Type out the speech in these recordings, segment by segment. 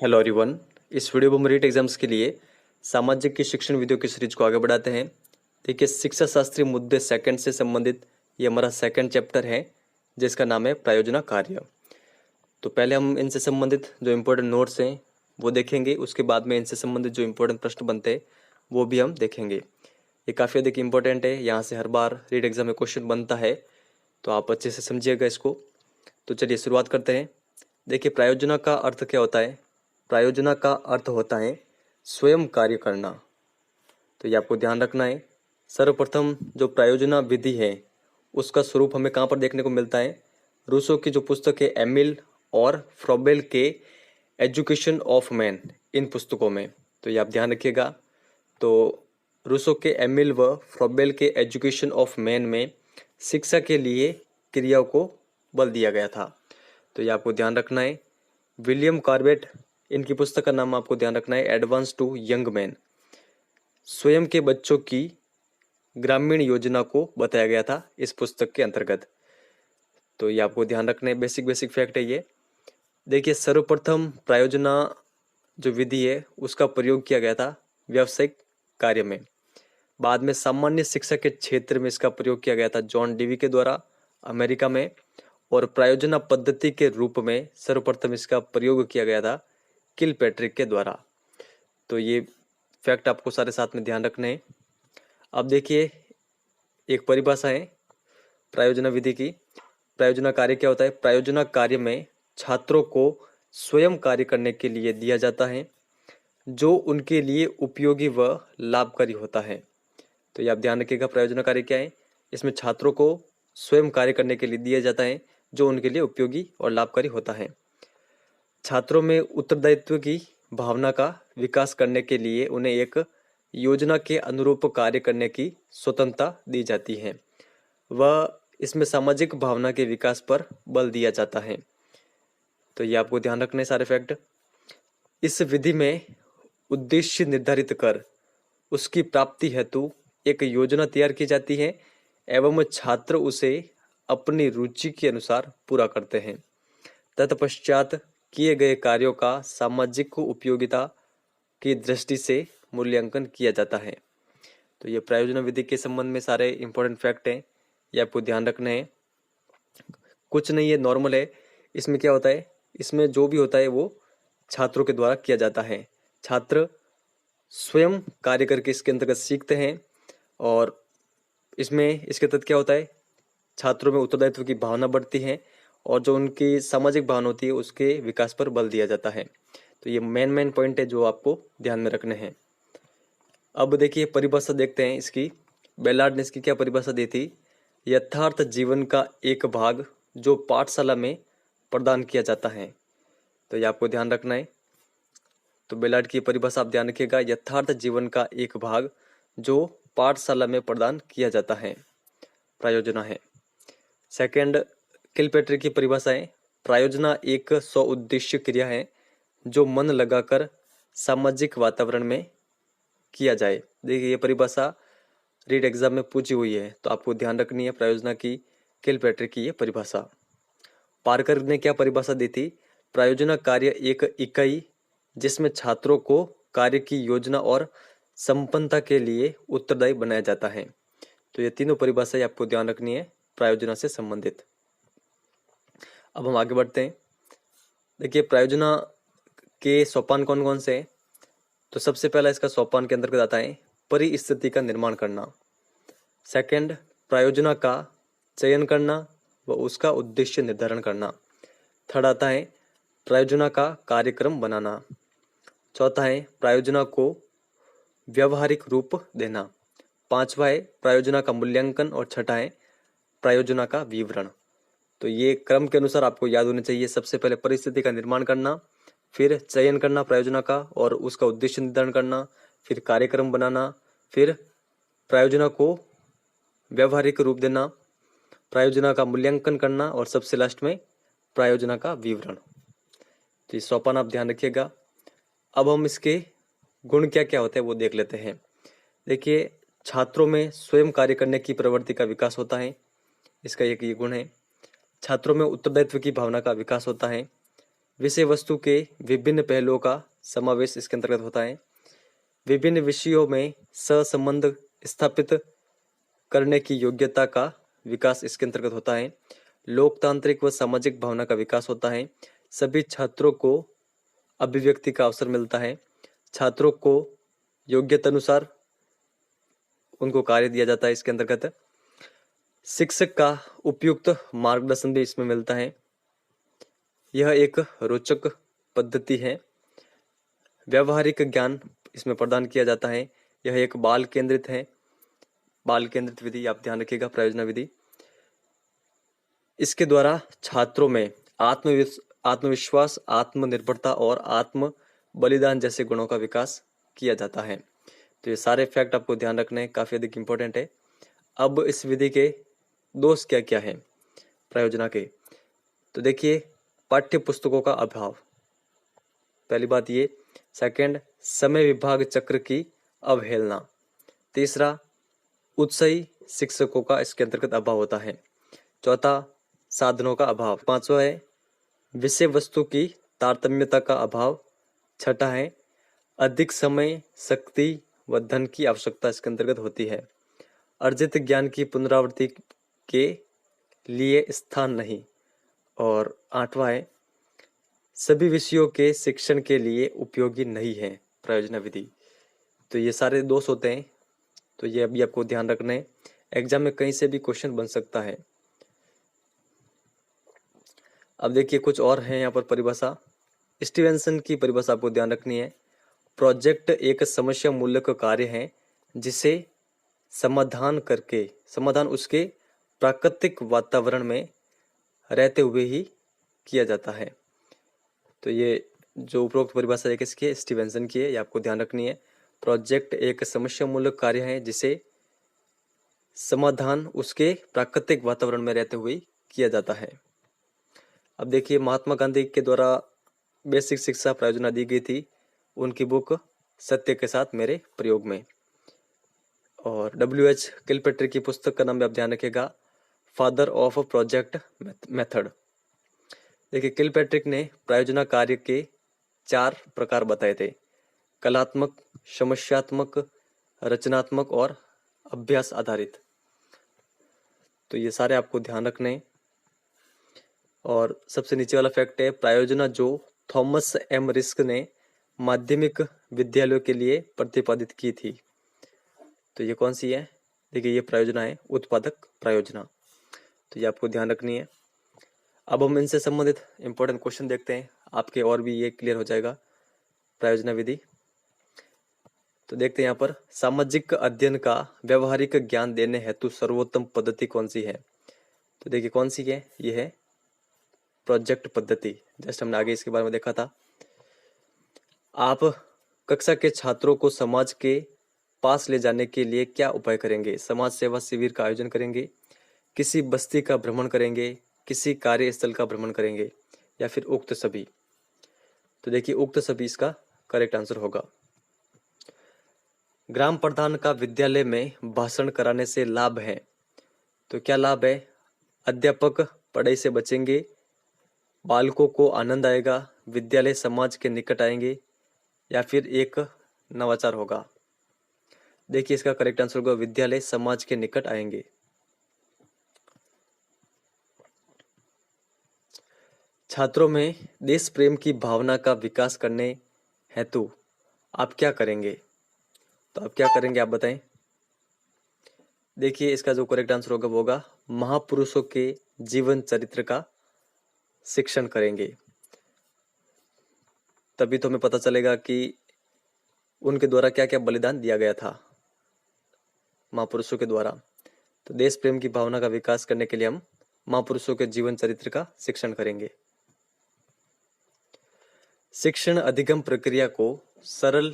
Hello everyone. इस video में हम रीट एग्जाम्स के लिए सामाजिक की शिक्षण वीडियो की सीरीज को आगे बढ़ाते हैं। देखिए, शिक्षा शास्त्री मुद्दे सेकंड से संबंधित ये हमारा सेकंड चैप्टर है जिसका नाम है प्रायोजना कार्य। तो पहले हम इनसे संबंधित जो इम्पोर्टेंट नोट्स हैं वो देखेंगे, उसके बाद में इनसे संबंधित जो इम्पोर्टेंट प्रश्न बनते हैं वो भी हम देखेंगे। ये काफ़ी अधिक इम्पोर्टेंट है, यहाँ से हर बार रीट एग्जाम में क्वेश्चन बनता है, तो आप अच्छे से समझिएगा इसको। तो चलिए शुरुआत करते हैं। देखिए, प्रायोजना का अर्थ क्या होता है? प्रायोजना का अर्थ होता है स्वयं कार्य करना। तो ये आपको ध्यान रखना है। सर्वप्रथम जो प्रायोजना विधि है उसका स्वरूप हमें कहाँ पर देखने को मिलता है? रूसो की जो पुस्तक है एमिल और फ्रॉबेल के एजुकेशन ऑफ मैन, इन पुस्तकों में। तो ये आप ध्यान रखिएगा। तो रूसो के एमिल व फ्रॉबेल के एजुकेशन ऑफ मैन में शिक्षा के लिए क्रियाओं को बल दिया गया था। तो ये आपको ध्यान रखना है। विलियम कॉर्बेट, इनकी पुस्तक का नाम आपको ध्यान रखना है एडवांस टू यंग मैन। स्वयं के बच्चों की ग्रामीण योजना को बताया गया था इस पुस्तक के अंतर्गत। तो ये आपको ध्यान रखना है, बेसिक बेसिक फैक्ट है ये। देखिए, सर्वप्रथम प्रायोजना जो विधि है उसका प्रयोग किया गया था व्यावसायिक कार्य में। बाद में सामान्य शिक्षा के क्षेत्र में इसका प्रयोग किया गया था जॉन डीवी के द्वारा अमेरिका में। और प्रायोजना पद्धति के रूप में सर्वप्रथम इसका प्रयोग किया गया था किलपैट्रिक के द्वारा। तो ये फैक्ट आपको सारे साथ में ध्यान रखने हैं। अब देखिए, एक परिभाषा है प्रायोजना विधि की। प्रायोजना कार्य क्या होता है? प्रायोजना कार्य में छात्रों को स्वयं कार्य करने के लिए दिया जाता है जो उनके लिए उपयोगी व लाभकारी होता है। तो ये आप ध्यान रखिएगा, प्रायोजना कार्य क्या है? इसमें छात्रों को स्वयं कार्य करने के लिए दिया जाता है जो उनके लिए उपयोगी और लाभकारी होता है। छात्रों में उत्तरदायित्व की भावना का विकास करने के लिए उन्हें एक योजना के अनुरूप कार्य करने की स्वतंत्रता दी जाती है। वह इसमें सामाजिक भावना के विकास पर बल दिया जाता है। तो ये आपको ध्यान रखने सारे फैक्ट। इस विधि में उद्देश्य निर्धारित कर उसकी प्राप्ति हेतु एक योजना तैयार की जाती है एवं छात्र उसे अपनी रुचि के अनुसार पूरा करते हैं। तत्पश्चात किए गए कार्यों का सामाजिक उपयोगिता की दृष्टि से मूल्यांकन किया जाता है। तो ये प्रायोजना विधि के संबंध में सारे इंपॉर्टेंट फैक्ट हैं, ये आपको ध्यान रखने हैं। कुछ नहीं, ये नॉर्मल है। इसमें क्या होता है? इसमें जो भी होता है वो छात्रों के द्वारा किया जाता है। छात्र स्वयं कार्य करके इसके अंतर्गत सीखते हैं। और इसमें इसके तहत क्या होता है? छात्रों में उत्तरदायित्व की भावना बढ़ती है और जो उनकी सामाजिक भावना होती है उसके विकास पर बल दिया जाता है। तो ये मेन पॉइंट है जो आपको ध्यान में रखने हैं। अब देखिए, परिभाषा देखते हैं इसकी। बेलार्ड ने इसकी क्या परिभाषा दी थी? यथार्थ जीवन का एक भाग जो पाठशाला में प्रदान किया जाता है। तो ये आपको ध्यान रखना है। तो बेलार्ड की परिभाषा आप ध्यान रखिएगा, यथार्थ जीवन का एक भाग जो पाठशाला में प्रदान किया जाता है, प्रायोजना है। सेकंड, किलपेट्री की परिभाषा है, प्रायोजना एक स्व उद्देश्य क्रिया है जो मन लगाकर सामाजिक वातावरण में किया जाए। देखिए, ये परिभाषा रीट एग्जाम में पूछी हुई है, तो आपको ध्यान रखनी है प्रायोजना की, किलपेट्री की ये परिभाषा। पार्कर ने क्या परिभाषा दी थी? प्रायोजना कार्य एक इकाई जिसमें छात्रों को कार्य की योजना और संपन्नता के लिए उत्तरदायी बनाया जाता है। तो ये तीनों परिभाषाएं आपको ध्यान रखनी है प्रायोजना से संबंधित। अब हम आगे बढ़ते हैं। देखिए, प्रायोजना के सोपान कौन कौन से हैं? तो सबसे पहला इसका सोपान के अंतर्गत आता है परिस्थिति का निर्माण करना। सेकंड, प्रायोजना का चयन करना व उसका उद्देश्य निर्धारण करना। थर्ड आता है प्रायोजना का कार्यक्रम बनाना। चौथा है प्रायोजना को व्यवहारिक रूप देना। पांचवा है प्रायोजना का मूल्यांकन और छठा है प्रायोजना का विवरण। तो ये क्रम के अनुसार आपको याद होने चाहिए। सबसे पहले परिस्थिति का निर्माण करना, फिर चयन करना प्रायोजना का और उसका उद्देश्य निर्धारण करना, फिर कार्यक्रम बनाना, फिर प्रायोजना को व्यवहारिक रूप देना, प्रायोजना का मूल्यांकन करना और सबसे लास्ट में प्रायोजना का विवरण। तो ये सोपान आप ध्यान रखिएगा। अब हम इसके गुण क्या क्या होते हैं वो देख लेते हैं। देखिए, छात्रों में स्वयं कार्य करने की प्रवृत्ति का विकास होता है, इसका एक ये गुण है। छात्रों में उत्तरदायित्व की भावना का विकास होता है। विषय वस्तु के विभिन्न पहलुओं का समावेश इसके अंतर्गत होता है। विभिन्न विषयों में सहसंबंध स्थापित करने की योग्यता का विकास इसके अंतर्गत होता है। लोकतांत्रिक व सामाजिक भावना का विकास होता है। सभी छात्रों को अभिव्यक्ति का अवसर मिलता है। छात्रों को योग्यता अनुसार उनको कार्य दिया जाता है। इसके अंतर्गत शिक्षक का उपयुक्त मार्गदर्शन भी इसमें मिलता है। यह एक रोचक पद्धति है। व्यवहारिक ज्ञान इसमें प्रदान किया जाता है। यह एक बाल केंद्रित है। बाल केंद्रित विधि आप ध्यान रखिएगा, प्रयोजना विधि। इसके द्वारा छात्रों में आत्मविश्वास, आत्मनिर्भरता और आत्म बलिदान जैसे गुणों का विकास किया जाता है। तो ये सारे फैक्ट आपको ध्यान रखने हैं, काफी अधिक इंपॉर्टेंट है। अब इस विधि के दोष क्या क्या है प्रयोजना के, तो देखिए पाठ्य पुस्तकों का अभाव, पहली बात ये। सेकंड, समय विभाग चक्र की अवहेलना। तीसरा, उत्साही शिक्षकों का इसके अंतर्गत अभाव होता है। चौथा, साधनों का अभाव। पांचवा है विषय वस्तु की तारतम्यता का अभाव। छठा है अधिक समय, शक्ति व धन की आवश्यकता इसके अंतर्गत होती है। अर्जित ज्ञान की पुनरावृत्ति के लिए स्थान नहीं। और आठवां है सभी विषयों के शिक्षण के लिए उपयोगी नहीं है प्रयोजना विधि। तो ये सारे दोष होते हैं, तो ये अभी आपको ध्यान रखना है। एग्जाम में कहीं से भी क्वेश्चन बन सकता है। अब देखिए कुछ और है यहाँ पर परिभाषा। स्टीवेंसन की परिभाषा आपको ध्यान रखनी है। प्रोजेक्ट एक समस्या मूलक कार्य है जिसे समाधान उसके प्राकृतिक वातावरण में रहते हुए ही किया जाता है। तो ये जो उपरोक्त परिभाषा है किसकी है, स्टीवेंसन की है, ये आपको ध्यान रखनी है। प्रोजेक्ट एक समस्या मूलक कार्य है जिसे समाधान उसके प्राकृतिक वातावरण में रहते हुए किया जाता है। अब देखिए महात्मा गांधी के द्वारा बेसिक शिक्षा प्रयोजना दी गई थी, उनकी बुक सत्य के साथ मेरे प्रयोग में। और W.H. किलपेट्रिक की पुस्तक का नाम भी आप ध्यान रखिएगा, फादर ऑफ प्रोजेक्ट मेथड। देखिए किलपेट्रिक ने प्रायोजना कार्य के 4 प्रकार बताए थे, कलात्मक, समस्यात्मक, रचनात्मक और अभ्यास आधारित। तो ये सारे आपको ध्यान रखने। और सबसे नीचे वाला फैक्ट है प्रायोजना जो थॉमस एम रिस्क ने माध्यमिक विद्यालयों के लिए प्रतिपादित की थी। तो ये कौन सी है, देखिए ये प्रायोजना है उत्पादक प्रायोजना। तो ये आपको ध्यान रखनी है। अब हम इनसे संबंधित इंपॉर्टेंट क्वेश्चन देखते हैं, आपके और भी ये क्लियर हो जाएगा प्रायोजना विधि। तो देखते हैं यहाँ पर सामाजिक अध्ययन का व्यवहारिक ज्ञान देने हेतु सर्वोत्तम पद्धति कौन सी है। तो देखिए कौन सी है, ये है प्रोजेक्ट पद्धति। जस्ट हमने आगे इसके बारे में देखा था। आप कक्षा के छात्रों को समाज के पास ले जाने के लिए क्या उपाय करेंगे। समाज सेवा शिविर का आयोजन करेंगे, किसी बस्ती का भ्रमण करेंगे, किसी कार्यस्थल का भ्रमण करेंगे, या फिर उक्त सभी। तो देखिए उक्त सभी इसका करेक्ट आंसर होगा। ग्राम प्रधान का विद्यालय में भाषण कराने से लाभ है। तो क्या लाभ है, अध्यापक पढ़ाई से बचेंगे, बालकों को आनंद आएगा, विद्यालय समाज के निकट आएंगे, या फिर एक नवाचार होगा। देखिए इसका करेक्ट आंसर होगा विद्यालय समाज के निकट आएंगे। छात्रों में देश प्रेम की भावना का विकास करने हेतु आप क्या करेंगे। तो आप क्या करेंगे आप बताएं। देखिए इसका जो करेक्ट आंसर होगा वो होगा महापुरुषों के जीवन चरित्र का शिक्षण करेंगे। तभी तो हमें पता चलेगा कि उनके द्वारा क्या क्या बलिदान दिया गया था महापुरुषों के द्वारा। तो देश प्रेम की भावना का विकास करने के लिए हम महापुरुषों के जीवन चरित्र का शिक्षण करेंगे। शिक्षण अधिगम प्रक्रिया को सरल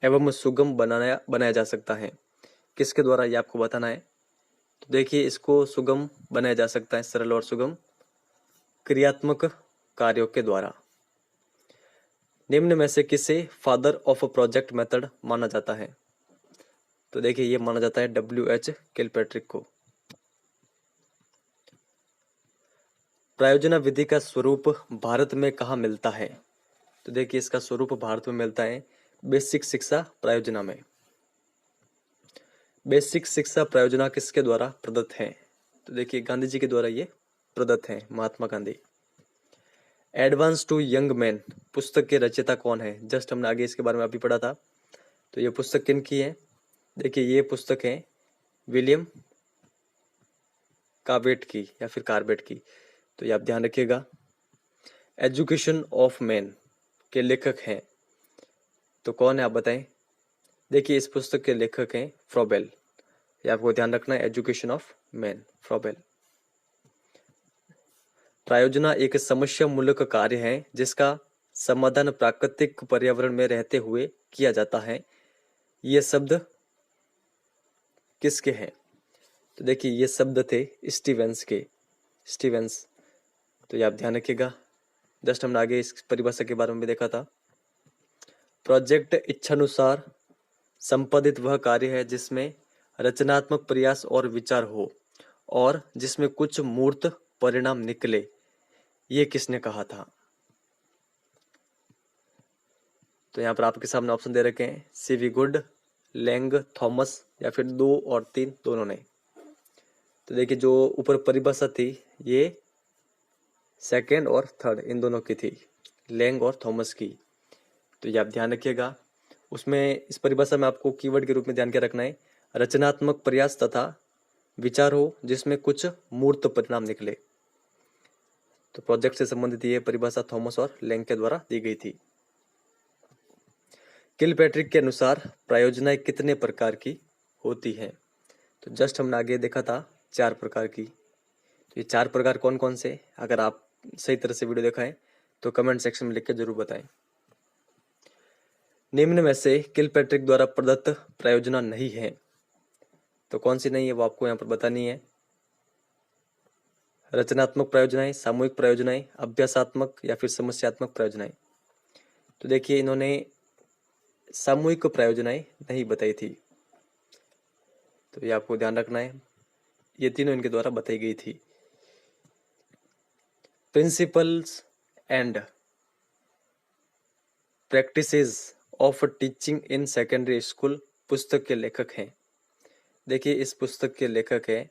एवं सुगम बनाया जा सकता है। किसके द्वारा, ये आपको बताना है। तो देखिए इसको सुगम बनाया जा सकता है, सरल और सुगम क्रियात्मक कार्यों के द्वारा। निम्न में से किसे फादर ऑफ प्रोजेक्ट मेथड माना जाता है। तो देखिए ये माना जाता है W.H. किलपेट्रिक को। प्रायोजना विधि का स्वरूप भारत में कहाँ मिलता है? तो देखिए इसका स्वरूप भारत में मिलता है बेसिक शिक्षा प्रायोजना में। बेसिक शिक्षा प्रायोजना किसके द्वारा प्रदत्त है? तो देखिए गांधी जी के द्वारा ये प्रदत्त है, Mahatma Gandhi. Advance to young man पुस्तक के रचयिता कौन है? जस्ट हमने आगे इसके बारे में अभी पढ़ा था। तो ये पुस्तक किन की है? देखिए ये पुस्तक है विलियम कावेट की या फिर कार्बेट की। तो ये आप ध्यान रखिएगा। एजुकेशन ऑफ मैन के लेखक हैं तो कौन है आप बताएं? देखिए इस पुस्तक के लेखक हैं फ्रॉबेल। ये आपको ध्यान रखना है, एजुकेशन ऑफ मैन, फ्रॉबेल। प्रायोजना एक समस्या मूलक कार्य है जिसका समाधान प्राकृतिक पर्यावरण में रहते हुए किया जाता है। ये शब्द किसके हैं? तो देखिए ये शब्द थे स्टीवेंस के, स्टीवेंस। तो ये आप ध्यान रखिएगा। जस्ट हमने आगे इस परिभाषा के बारे में भी देखा था। प्रोजेक्ट इच्छानुसार संपादित वह कार्य है जिसमें रचनात्मक प्रयास और विचार हो और जिसमें कुछ मूर्त परिणाम निकले। ये किसने कहा था? तो यहाँ पर आपके सामने ऑप्शन दे रखे हैं, सीवी गुड, लैंग, थॉमस या फिर 2 और 3 दोनों ने। तो देखिए जो ऊपर परिभाषा थी ये सेकंड और थर्ड इन दोनों की थी, लैंग और थॉमस की। तो ये आप ध्यान रखिएगा। उसमें इस परिभाषा में आपको कीवर्ड के रूप में ध्यान क्या रखना है? रचनात्मक प्रयास तथा विचार हो जिसमें कुछ मूर्त परिणाम निकले। तो प्रोजेक्ट से संबंधित ये परिभाषा थॉमस और लैंग के द्वारा दी गई थी। किलपैट्रिक के अनुसार प्रायोजनाएं कितने प्रकार की होती हैं? तो जस्ट हमने आगे देखा था 4 प्रकार की। तो ये 4 प्रकार कौन कौन से? अगर आप सही तरह से वीडियो देखा है तो कमेंट सेक्शन में लिख के जरूर बताएं। निम्न में से किलपैट्रिक द्वारा प्रदत्त प्रायोजना नहीं है तो कौन सी नहीं है वो आपको यहाँ पर बतानी है। रचनात्मक प्रायोजनाएं, सामूहिक प्रायोजनाएं, अभ्यासात्मक या फिर समस्यात्मक प्रायोजनाएं। तो देखिए इन्होंने सामूहिक प्रायोजनाएं नहीं बताई थी। तो ये आपको ध्यान रखना है, ये तीनों इनके द्वारा बताई गई थी। Principles and practices of teaching in secondary school पुस्तक के लेखक हैं। देखिए इस पुस्तक के लेखक है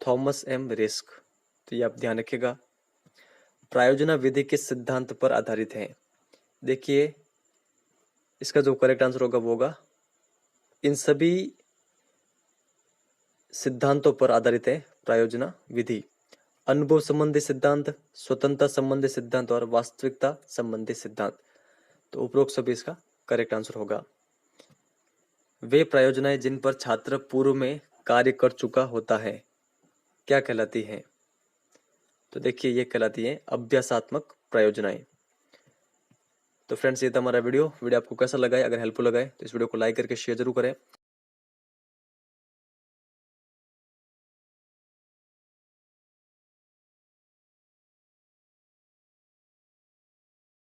थॉमस एम रिस्क। तो ये आप ध्यान रखिएगा। प्रायोजना विधि के सिद्धांत पर आधारित है। देखिए इसका जो करेक्ट आंसर होगा वो होगा इन सभी सिद्धांतों पर आधारित है प्रायोजना विधि। अनुभव संबंधी सिद्धांत, स्वतंत्रता संबंधी सिद्धांत और वास्तविकता संबंधी सिद्धांत। तो उपरोक्त सभी इसका करेक्ट आंसर होगा। वे प्रायोजनाएं जिन पर छात्र पूर्व में कार्य कर चुका होता है क्या कहलाती हैं? तो देखिए ये कहलाती है अभ्यासात्मक प्रायोजनाएं। तो फ्रेंड्स ये था हमारा वीडियो आपको कैसा लगा है? अगर हेल्पफुल लगा है तो इस वीडियो को लाइक करके शेयर जरूर करें।